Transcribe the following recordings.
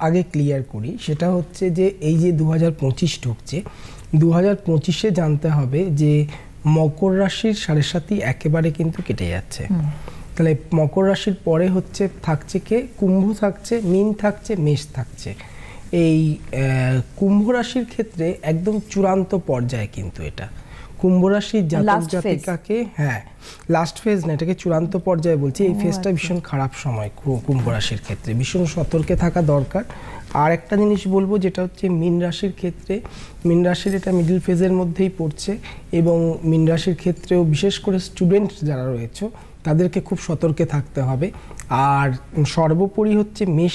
আগে ক্লিয়ার করি, সেটা হচ্ছে যে এই যে 2025 ঢুকছে, 2025-এ জানতে হবে যে মকর রাশির 7.5 একেবারে কিন্তু কেটে যাচ্ছে। তাহলে মকর রাশির পরে হচ্ছে থাকছে কে? কুম্ভ থাকছে, মীন থাকছে, মেষ থাকছে। এই কুম্ভ রাশির ক্ষেত্রে একদম চূড়ান্ত পর্যায়ে কিন্তু এটা কুম্ভ রাশির জাতক জাতিকাকে, হ্যাঁ লাস্ট ফেজ না, এটাকে চূড়ান্ত পর্যায়ে বলছি। এই ফেজটা ভীষণ খারাপ সময় কুম্ভ রাশির ক্ষেত্রে, ভীষণ সতর্কে থাকা দরকার। আর একটা জিনিস বলবো, যেটা হচ্ছে মীন রাশির ক্ষেত্রে, মীন রাশির এটা মিডল ফেজের মধ্যেই পড়ছে এবং মীন রাশির ক্ষেত্রেও বিশেষ করে স্টুডেন্ট যারা রয়েছে তাদেরকে খুব সতর্কে থাকতে হবে। আর সর্বোপরি হচ্ছে মেষ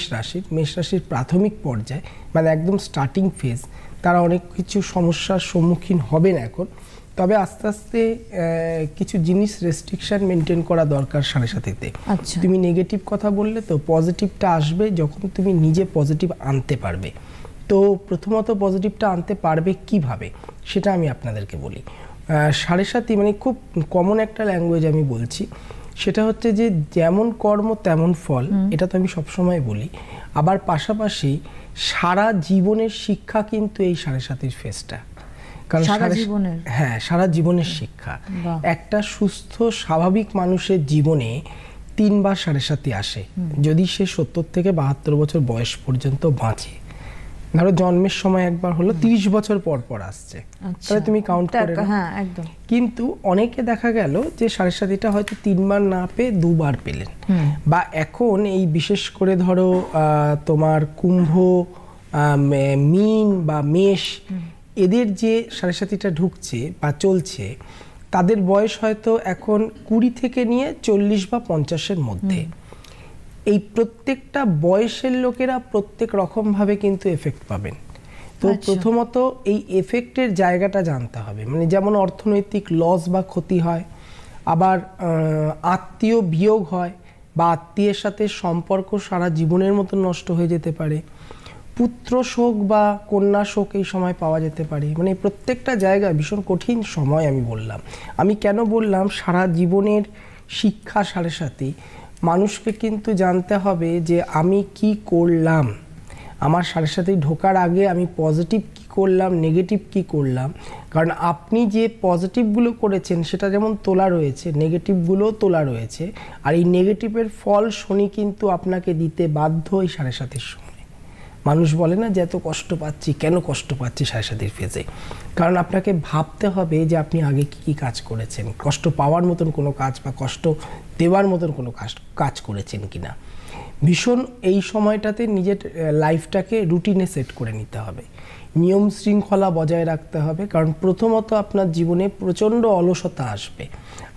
রাশির প্রাথমিক পর্যায়ে, মানে একদম স্টার্টিং ফেজ, তারা অনেক কিছু সমস্যার সম্মুখীন হবেন এখন। তবে আস্তে আস্তে কিছু জিনিস রেস্ট্রিকশন মেনটেন করা দরকার 7.5-তে। তুমি নেগেটিভ কথা বললে তো, পজিটিভটা আসবে যখন তুমি নিজে পজিটিভ আনতে পারবে। তো প্রথমত পজিটিভটা আনতে পারবে কিভাবে সেটা আমি আপনাদেরকে বলি। 7.5 মানে খুব কমন একটা ল্যাঙ্গুয়েজ আমি বলছি, সেটা হচ্ছে যে যেমন কর্ম তেমন ফল, এটা তো আমি সবসময় বলি। আবার পাশাপাশি সারা জীবনের শিক্ষা কিন্তু এই 7.5 ফেজটা, কারণ সারা জীবনের শিক্ষা। একটা সুস্থ স্বাভাবিক মানুষের জীবনে 3 বার 7.5 আসে, যদি সে 70 থেকে 72 বছর বয়স পর্যন্ত বাঁচে। ধরো জন্মের সময় একবার হলো, 30 বছর পর পর আসছে, তাহলে তুমি কাউন্ট করে নাও। কিন্তু অনেকে দেখা গেল যে 7.5টা হয়তো 3 বার না পেয়ে 2 বার পেলেন। বা এখন এই বিশেষ করে ধরো তোমার কুম্ভ, মীন বা মেষ, এদের যে 7.5টা ঢুকছে বা চলছে, তাদের বয়স হয়তো এখন 20 থেকে নিয়ে 40 বা 50-এর মধ্যে। এই প্রত্যেকটা বয়সের লোকেরা প্রত্যেক রকমভাবে কিন্তু এফেক্ট পাবেন। তো প্রথমত এই এফেক্টের জায়গাটা জানতে হবে, মানে যেমন অর্থনৈতিক লস বা ক্ষতি হয়, আবার আত্মীয় বিয়োগ হয়, বা আত্মীয়ের সাথে সম্পর্ক সারা জীবনের মতো নষ্ট হয়ে যেতে পারে, পুত্র শোক বা কন্যা শোক এই সময় পাওয়া যেতে পারে। মানে প্রত্যেকটা জায়গায় ভীষণ কঠিন সময় আমি বললাম। আমি কেন বললাম সারা জীবনের শিক্ষা 7.5, মানুষকে কিন্তু জানতে হবে যে আমি কি করলাম, আমার 7.5 ঢোকার আগে আমি পজিটিভ কি করলাম, নেগেটিভ কি করলাম। কারণ আপনি যে পজিটিভগুলো করেছেন সেটা যেমন তোলা রয়েছে, নেগেটিভগুলোও তোলা রয়েছে। আর এই নেগেটিভের ফল শনি কিন্তু আপনাকে দিতে বাধ্য এই 7.5 সময়। মানুষ বলে না যে এত কষ্ট পাচ্ছি, কেন কষ্ট পাচ্ছি 7.5 ফেজে? কারণ আপনাকে ভাবতে হবে যে আপনি আগে কি কি কাজ করেছেন, কষ্ট পাওয়ার মতন কোনো কাজ বা কষ্ট দেওয়ার মতন কোনো কাজ করেছেন কিনা। ভীষণ এই সময়টাতে নিজের লাইফটাকে রুটিনে সেট করে নিতে হবে, নিয়ম শৃঙ্খলা বজায় রাখতে হবে। কারণ প্রথমত আপনার জীবনে প্রচণ্ড অলসতা আসবে,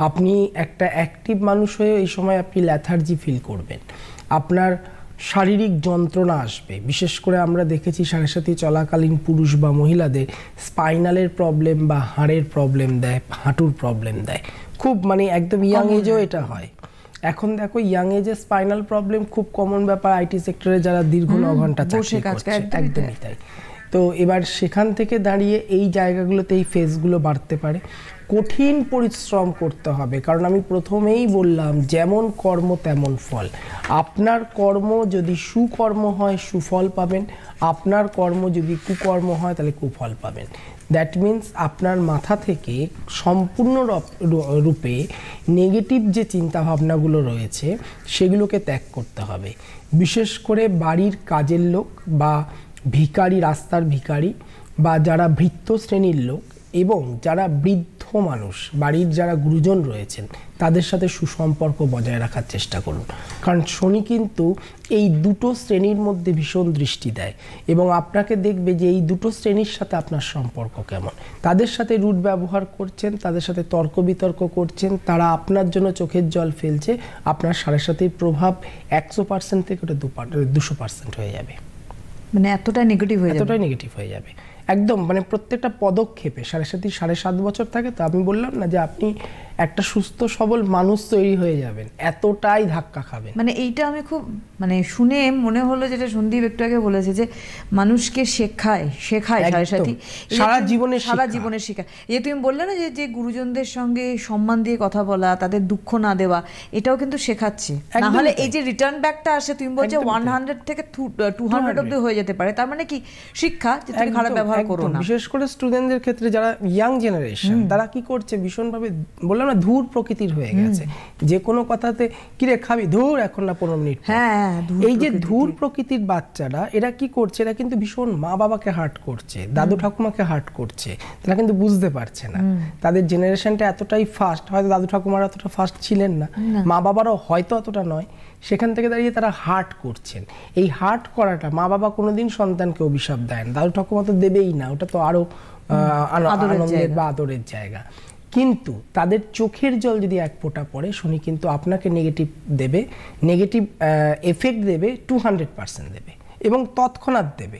আপনি একটা অ্যাক্টিভ মানুষ হয়ে এই সময় আপনি ল্যাথার্জি ফিল করবেন, আপনার শারীরিক যন্ত্রণা আসবে। বিশেষ করে আমরা দেখেছি 7.5 চলাকালীন পুরুষ বা মহিলাদের স্পাইনালের প্রবলেম বা হাড়ের প্রবলেম দেয়, হাঁটুর প্রবলেম দেয় খুব, মানে একদম ইয়াং এজেও এটা হয়। এখন দেখো ইয়াং এজে স্পাইনাল প্রবলেম খুব কমন ব্যাপার, আইটি সেক্টরে যারা দীর্ঘ 9 ঘন্টা চাকরি করছে, একদমই তাই। তো এবার সেখান থেকে দাঁড়িয়ে এই জায়গাগুলোতে এই ফেজগুলো বাড়তে পারে। কঠিন পরিশ্রম করতে হবে, কারণ আমি প্রথমেই বললাম যেমন কর্ম তেমন ফল। আপনার কর্ম যদি সুকর্ম হয় সুফল পাবেন, আপনার কর্ম যদি কুকর্ম হয় তাহলে কুফল পাবেন। দ্যাট মিন্স আপনার মাথা থেকে সম্পূর্ণ রূপে নেগেটিভ যে চিন্তাভাবনাগুলো রয়েছে সেগুলোকে ত্যাগ করতে হবে। বিশেষ করে বাড়ির কাজের লোক বা ভিখারি, রাস্তার ভিখারি, বা যারা ভৃত্য শ্রেণীর লোক এবং যারা বৃদ্ধ মানুষ, বাড়ির যারা গুরুজন রয়েছেন, তাদের সাথে সুসম্পর্ক বজায় রাখার চেষ্টা করুন। কারণ শনি কিন্তু এই দুটো শ্রেণীর মধ্যে ভীষণ দৃষ্টি দেয় এবং আপনাকে দেখবে যে এই দুটো শ্রেণীর সাথে আপনার সম্পর্ক কেমন। তাদের সাথে রুড ব্যবহার করছেন, তাদের সাথে তর্ক বিতর্ক করছেন, তারা আপনার জন্য চোখের জল ফেলছে, আপনার 7.5 প্রভাব 100% থেকে ওটা 200% হয়ে যাবে। মানে এতটাই নেগেটিভ হয়ে যাবে একদম, মানে প্রত্যেকটা পদক্ষেপে। 7.5 7.5 বছর থাকে, তো আমি বললাম না যে আপনি একটা সুস্থ সবল মানুষ তৈরি হয়ে যাবেন, এতটাই ধাক্কা খাবেন। মানে এইটা আমি খুব মানে শুনে মনে হলো, যেটা সন্দীপ একটু আগে বলেছে যে মানুষকে শেখায় সাথে সারা জীবনের শেখা। এই তুমি বললে না যে গুরুজনদের সঙ্গে সম্মান দিয়ে কথা বলা, তাদের দুঃখ না দেওয়া, এটাও কিন্তু শেখাচ্ছে। না হলে এই যে রিটার্ন ব্যাকটা আসে, তুমি বলছো 100 থেকে 200 অব্দি হয়ে যেতে পারে, তার মানে কি শিক্ষা যে তুমি খারাপ ব্যবহার করো না। বিশেষ করে স্টুডেন্টদের ক্ষেত্রে, যারা ইয়াং জেনারেশন, তারা কি করছে, ভীষণভাবে বললাম না ধূর প্রকৃতির হয়ে গেছে। যে কোনো কথাতে কিরে খাবি, ধূর এখন না 15 মিনিট। হ্যাঁ, এই যে ধূর প্রকৃতির বাচ্চারা, এরা কি করছে, এরা কিন্তু ভীষণ মা বাবাকে হার্ট করছে, দাদু ঠাকুমাকে হার্ট করছে। তারা কিন্তু বুঝতে পারছে না, তাদের জেনারেশনটা এতটাই ফাস্ট, হয়তো দাদু ঠাকুমারা অতটা ফাস্ট ছিলেন না, মা বাবারাও হয়তো অতটা নয়। সেখান থেকে দাঁড়িয়ে তারা হার্ট করছেন। এই হার্ট করাটা, মা বাবা কোনোদিন সন্তানকে অভিশাপ দেন, দাদু ঠাকুমা তো দেবেই না, ওটা তো আরো আনন্দের বা আদরের জায়গা। কিন্তু তাদের চোখের জল যদি এক ফোঁটা পড়ে, শনি কিন্তু আপনাকে নেগেটিভ দেবে, নেগেটিভ এফেক্ট দেবে, 200% দেবে, এবং তৎক্ষণাৎ দেবে।